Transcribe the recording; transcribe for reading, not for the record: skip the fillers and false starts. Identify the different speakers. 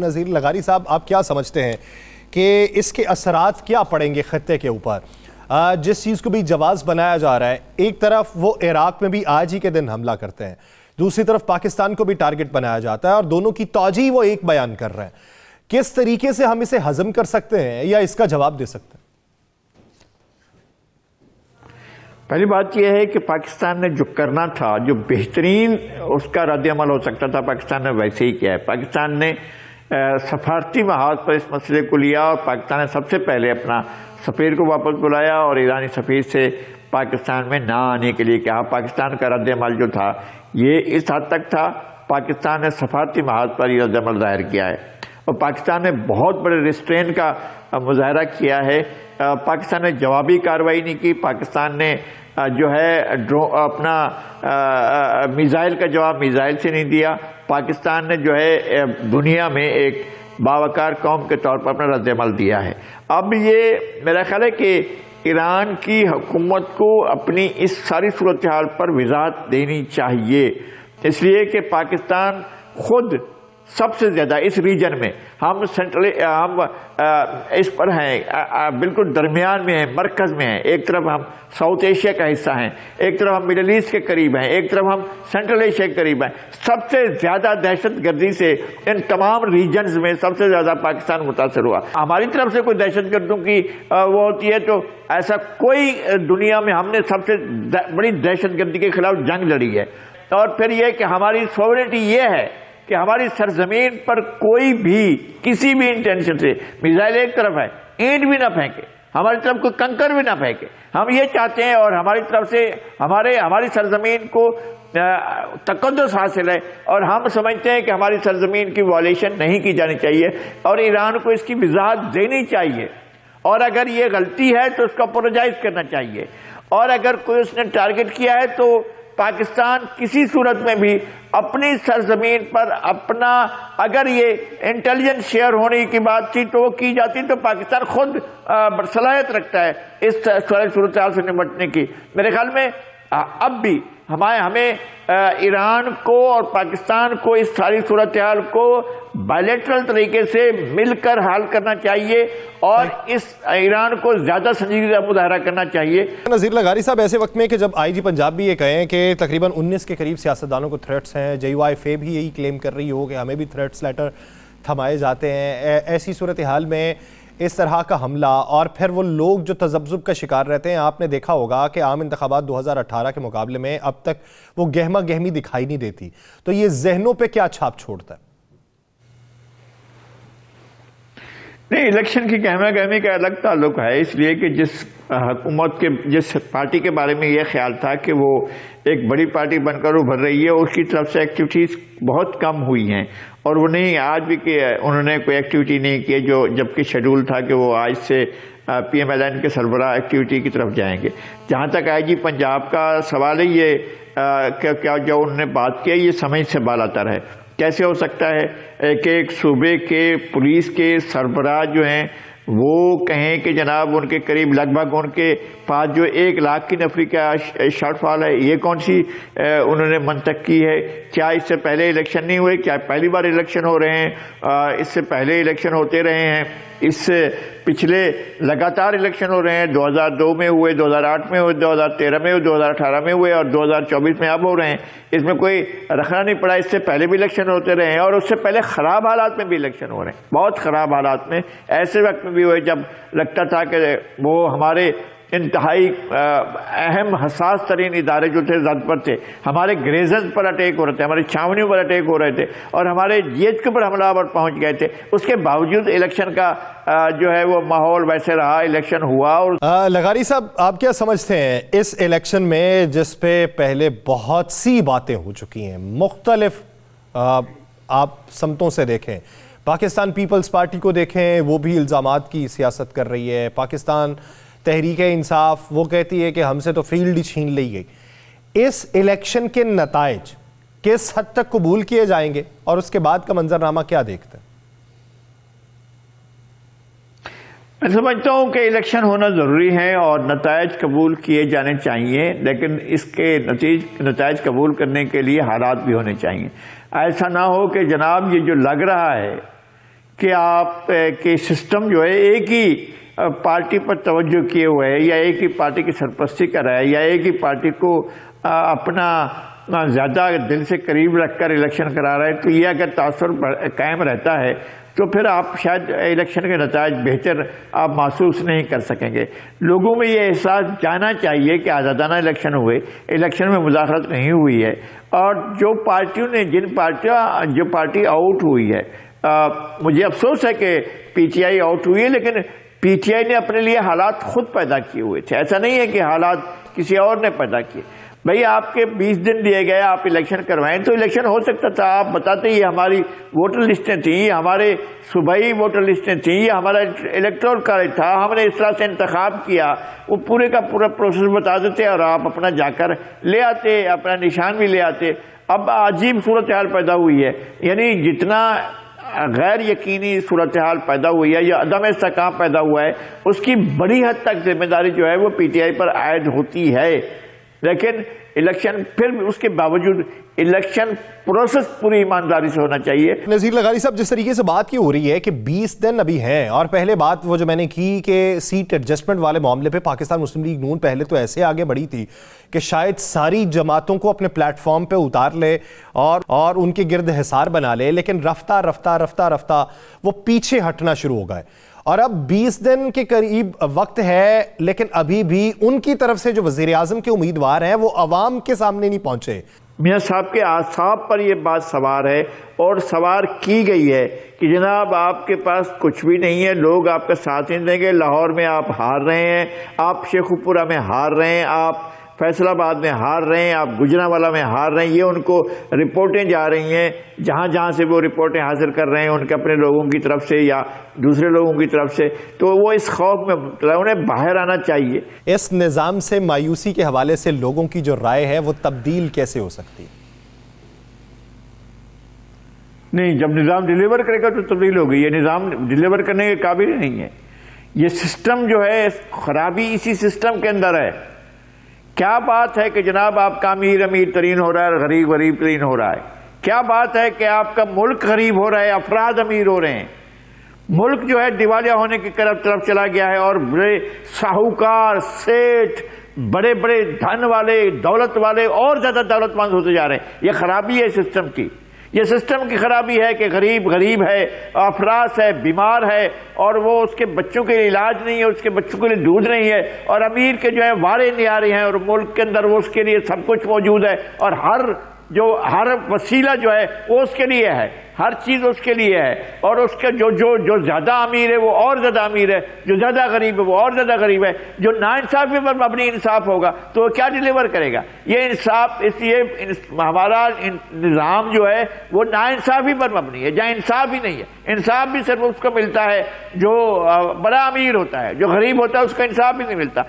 Speaker 1: نذیر لغاری صاحب، آپ کیا سمجھتے ہیں کہ اس کے اثرات کیا پڑیں گے خطے کے اوپر؟ جس چیز کو بھی جواز بنایا جا رہا ہے، ایک طرف وہ عراق میں بھی آج ہی کے دن حملہ کرتے ہیں، دوسری طرف پاکستان کو بھی ٹارگٹ بنایا جاتا ہے اور دونوں کی توجیہ وہ ایک بیان کر رہے ہیں۔ کس طریقے سے ہم اسے ہضم کر سکتے ہیں یا اس کا جواب دے سکتے ہیں؟
Speaker 2: پہلی بات یہ ہے کہ پاکستان نے جو کرنا تھا، جو بہترین اس کا رد عمل ہو سکتا تھا، پاکستان نے ویسے ہی کیا ہے۔ پاکستان نے سفارتی محاذ پر اس مسئلے کو لیا اور پاکستان نے سب سے پہلے اپنا سفیر کو واپس بلایا اور ایرانی سفیر سے پاکستان میں نہ آنے کے لیے کہا۔ پاکستان کا رد عمل جو تھا یہ اس حد تک تھا، پاکستان نے سفارتی محاذ پر یہ رد عمل ظاہر کیا ہے اور پاکستان نے بہت بڑے ریسٹرین کا مظاہرہ کیا ہے۔ پاکستان نے جوابی کارروائی نہیں کی، پاکستان نے جو ہے اپنا میزائل کا جواب میزائل سے نہیں دیا۔ پاکستان نے جو ہے دنیا میں ایک باوقار قوم کے طور پر اپنا رد عمل دیا ہے۔ اب یہ میرا خیال ہے کہ ایران کی حکومت کو اپنی اس ساری صورتحال پر وضاحت دینی چاہیے، اس لیے کہ پاکستان خود سب سے زیادہ اس ریجن میں ہم اس پر ہیں، بالکل درمیان میں ہیں، مرکز میں ہیں۔ ایک طرف ہم ساؤتھ ایشیا کا حصہ ہیں، ایک طرف ہم مڈل ایسٹ کے قریب ہیں، ایک طرف ہم سینٹرل ایشیا کے قریب ہیں۔ سب سے زیادہ دہشت گردی سے ان تمام ریجنز میں سب سے زیادہ پاکستان متاثر ہوا۔ ہماری طرف سے کوئی دہشت گردوں کی وہ ہوتی ہے تو ایسا کوئی دنیا میں ہم نے سب سے بڑی دہشت گردی کے خلاف جنگ لڑی ہے۔ اور پھر یہ کہ ہماری سوورنٹی یہ ہے کہ ہماری سرزمین پر کوئی بھی کسی بھی انٹینشن سے میزائل ایک طرف ہے، اینٹ بھی نہ پھینکے، ہماری طرف کوئی کنکر بھی نہ پھینکے۔ ہم یہ چاہتے ہیں اور ہماری طرف سے ہماری سرزمین کو تقدس حاصل ہے اور ہم سمجھتے ہیں کہ ہماری سرزمین کی وائلیشن نہیں کی جانی چاہیے اور ایران کو اس کی وضاحت دینی چاہیے، اور اگر یہ غلطی ہے تو اس کو اپولوجائز کرنا چاہیے، اور اگر کوئی اس نے ٹارگٹ کیا ہے تو پاکستان کسی صورت میں بھی اپنی سرزمین پر اپنا، اگر یہ انٹیلیجنس شیئر ہونے کی بات تھی تو وہ کی جاتی تو پاکستان خود صلاحیت رکھتا ہے اس صورتحال سے نمٹنے کی۔ میرے خیال میں اب بھی ہمیں ایران کو اور پاکستان کو اس ساری صورتحال کو بائلیٹرل طریقے سے مل کر حل کرنا چاہیے اور اس ایران کو زیادہ سنجیدہ مظاہرہ کرنا چاہیے۔
Speaker 1: نذیر لغاری صاحب، ایسے وقت میں کہ جب آئی جی پنجاب بھی یہ کہیں کہ تقریباً 19 کے قریب سیاستدانوں کو تھریٹس ہیں، JYFA بھی یہی کلیم کر رہی ہو کہ ہمیں بھی تھریٹس لیٹر تھمائے جاتے ہیں، ایسی صورتحال میں اس طرح کا حملہ اور پھر وہ لوگ جو تذبذب کا شکار رہتے ہیں، آپ نے دیکھا ہوگا کہ عام انتخابات 2018 کے مقابلے میں اب تک وہ گہما گہمی دکھائی نہیں دیتی، تو یہ ذہنوں پہ کیا چھاپ چھوڑتا ہے؟
Speaker 2: نہیں، الیکشن کی گہما گہمی کا الگ تعلق ہے، اس لیے کہ جس حکومت کے جس پارٹی کے بارے میں یہ خیال تھا کہ وہ ایک بڑی پارٹی بن کر ابھر رہی ہے، اس کی طرف سے ایکٹیویٹیز بہت کم ہوئی ہیں اور وہ نہیں، آج بھی کہ انہوں نے کوئی ایکٹیویٹی نہیں کی جو جبکہ شیڈول تھا کہ وہ آج سے PMLN کے سربراہ ایکٹیویٹی کی طرف جائیں گے۔ جہاں تک IG پنجاب کا سوال ہے، یہ کیا جو انہوں نے بات کی یہ سمجھ سے بالاتر ہے۔ کیسے ہو سکتا ہے کہ ایک صوبے کے پولیس کے سربراہ جو ہیں وہ کہیں کہ جناب ان کے قریب لگ بھگ ان کے پاس جو 1 لاکھ کی نفری کا شارٹ فال ہے؟ یہ کون سی انہوں نے منطق کی ہے؟ کیا اس سے پہلے الیکشن نہیں ہوئے؟ کیا پہلی بار الیکشن ہو رہے ہیں؟ اس سے پہلے الیکشن ہوتے رہے ہیں، اس سے پچھلے لگاتار الیکشن ہو رہے ہیں، 2002 میں ہوئے، 2008 میں ہوئے، 2013 میں ہوئے، 2018 میں ہوئے اور 2024 میں اب ہو رہے ہیں۔ اس میں کوئی رکھنا نہیں پڑا، اس سے پہلے بھی الیکشن ہوتے رہے ہیں اور اس سے پہلے خراب حالات میں بھی الیکشن ہو رہے ہیں، بہت خراب حالات میں، ایسے وقت میں بھی ہوئے جب لگتا تھا کہ وہ ہمارے انتہائی اہم حساس ترین ادارے جو تھے زد پر تھے، ہمارے گریزنز پر اٹیک ہو رہے تھے، ہماری چھاونیوں پر اٹیک ہو رہے تھے اور ہمارے GH کے پر حملہ آور پہنچ گئے تھے۔ اس کے باوجود الیکشن کا جو ہے وہ ماحول ویسے رہا، الیکشن ہوا۔ اور
Speaker 1: لغاری صاحب، آپ کیا سمجھتے ہیں اس الیکشن میں جس پہ پہلے بہت سی باتیں ہو چکی ہیں، مختلف آپ سمتوں سے دیکھیں، پاکستان پیپلز پارٹی کو دیکھیں، وہ بھی الزامات کی سیاست کر رہی ہے، پاکستان تحریک انصاف وہ کہتی ہے کہ ہم سے تو فیلڈ ہی چھین لی گئی، اس الیکشن کے نتائج کس حد تک قبول کیے جائیں گے اور اس کے بعد کا منظرنامہ کیا دیکھتے ہیں؟
Speaker 2: میں سمجھتا ہوں کہ الیکشن ہونا ضروری ہے اور نتائج قبول کیے جانے چاہیے، لیکن اس کے نتائج قبول کرنے کے لیے حالات بھی ہونے چاہیے۔ ایسا نہ ہو کہ جناب یہ جو لگ رہا ہے کہ آپ کے سسٹم جو ہے ایک ہی پارٹی پر توجہ کیے ہوئے ہے، یا ایک ہی پارٹی کی سرپرستی کر رہا ہے، یا ایک ہی پارٹی کو اپنا زیادہ دل سے قریب رکھ کر الیکشن کرا رہا ہے، تو یہ اگر تاثر قائم رہتا ہے تو پھر آپ شاید الیکشن کے نتائج بہتر آپ محسوس نہیں کر سکیں گے۔ لوگوں میں یہ احساس جانا چاہیے کہ آزادانہ الیکشن ہوئے، الیکشن میں مداخلت نہیں ہوئی ہے، اور جو پارٹی آؤٹ ہوئی ہے، مجھے افسوس ہے کہ پی ٹی آئی آؤٹ ہوئی ہے، لیکن پی ٹی آئی نے اپنے لیے حالات خود پیدا کیے ہوئے تھے، ایسا نہیں ہے کہ حالات کسی اور نے پیدا کیے۔ بھئی آپ کے 20 دن دیے گئے، آپ الیکشن کروائیں تو الیکشن ہو سکتا تھا۔ آپ بتاتے یہ ہماری ووٹر لسٹیں تھیں، یہ ہمارے صوبائی ووٹر لسٹیں تھیں، یہ ہمارا الیکٹورل کالج تھا، ہم نے اس طرح سے انتخاب کیا، وہ پورے کا پورا پروسیس بتا دیتے اور آپ اپنا جا کر لے آتے، اپنا نشان بھی لے آتے۔ اب عجیب صورتحال پیدا ہوئی ہے، یعنی جتنا غیر یقینی صورتحال پیدا ہوئی ہے یا عدم استحکام پیدا ہوا ہے، اس کی بڑی حد تک ذمہ داری جو ہے وہ پی ٹی آئی پر عائد ہوتی ہے۔ لیکن الیکشن پھر اس کے باوجود الیکشن پروسیس پوری ایمانداری سے ہونا چاہیے۔
Speaker 1: نذیر لغاری صاحب، جس طریقے سے بات کی ہو رہی ہے کہ 20 دن ابھی ہیں، اور پہلے بات وہ جو میں نے کی کہ سیٹ ایڈجسٹمنٹ والے معاملے پہ پاکستان مسلم لیگ نون پہلے تو ایسے آگے بڑھی تھی کہ شاید ساری جماعتوں کو اپنے پلیٹ فارم پہ اتار لے اور ان کے گرد حصار بنا لے، لیکن رفتہ رفتہ وہ پیچھے ہٹنا شروع ہو گئے، اور اب 20 دن کے قریب وقت ہے، لیکن ابھی بھی ان کی طرف سے جو وزیر اعظم کے امیدوار ہیں وہ عوام کے سامنے نہیں پہنچے۔
Speaker 2: میاں صاحب کے اعصاب پر یہ بات سوار ہے، اور سوار کی گئی ہے کہ جناب آپ کے پاس کچھ بھی نہیں ہے، لوگ آپ کا ساتھ نہیں دیں گے۔ لاہور میں آپ ہار رہے ہیں، آپ شیخ پورہ میں ہار رہے ہیں، آپ فیصل آباد میں ہار رہے ہیں، آپ گجرانوالہ میں ہار رہے ہیں۔ یہ ان کو رپورٹیں جا رہی ہیں، جہاں جہاں سے وہ رپورٹیں حاصل کر رہے ہیں ان کے اپنے لوگوں کی طرف سے یا دوسرے لوگوں کی طرف سے، تو وہ اس خوف میں مبتلا ہے، انہیں باہر آنا چاہیے۔
Speaker 1: اس نظام سے مایوسی کے حوالے سے لوگوں کی جو رائے ہے وہ تبدیل کیسے ہو سکتی ہے؟
Speaker 2: نہیں، جب نظام ڈیلیور کرے گا تو تبدیل ہوگی، یہ نظام ڈیلیور کرنے کے قابل ہی نہیں ہے۔ یہ سسٹم جو ہے، خرابی اسی سسٹم کے اندر ہے۔ کیا بات ہے کہ جناب آپ کا امیر امیر ترین ہو رہا ہے اور غریب غریب ترین ہو رہا ہے؟ کیا بات ہے کہ آپ کا ملک غریب ہو رہا ہے، افراد امیر ہو رہے ہیں؟ ملک جو ہے دیوالیہ ہونے کی طرف چلا گیا ہے، اور بڑے ساہوکار، سیٹھ، بڑے بڑے دھن والے، دولت والے اور زیادہ دولت مند ہوتے جا رہے ہیں۔ یہ خرابی ہے سسٹم کی، یہ سسٹم کی خرابی ہے کہ غریب غریب ہے، افلاس ہے، بیمار ہے، اور وہ اس کے بچوں کے لیے علاج نہیں ہے، اس کے بچوں کے لیے دودھ نہیں ہے، اور امیر کے جو ہے وارے نیارے ہیں، اور ملک کے اندر وہ اس کے لیے سب کچھ موجود ہے، اور ہر وسیلہ جو ہے وہ اس کے لیے ہے، ہر چیز اس کے لیے ہے، اور اس کے جو زیادہ امیر ہے وہ اور زیادہ امیر ہے، جو زیادہ غریب ہے وہ اور زیادہ غریب ہے۔ جو ناانصافی پر مبنی انصاف ہوگا تو وہ کیا ڈیلیور کرے گا؟ یہ انصاف، اس لیے ہمارا نظام جو ہے وہ ناانصافی پر مبنی ہے، جہاں انصاف ہی نہیں ہے۔ انصاف بھی صرف اس کو ملتا ہے جو بڑا امیر ہوتا ہے، جو غریب ہوتا ہے اس کو انصاف ہی نہیں ملتا۔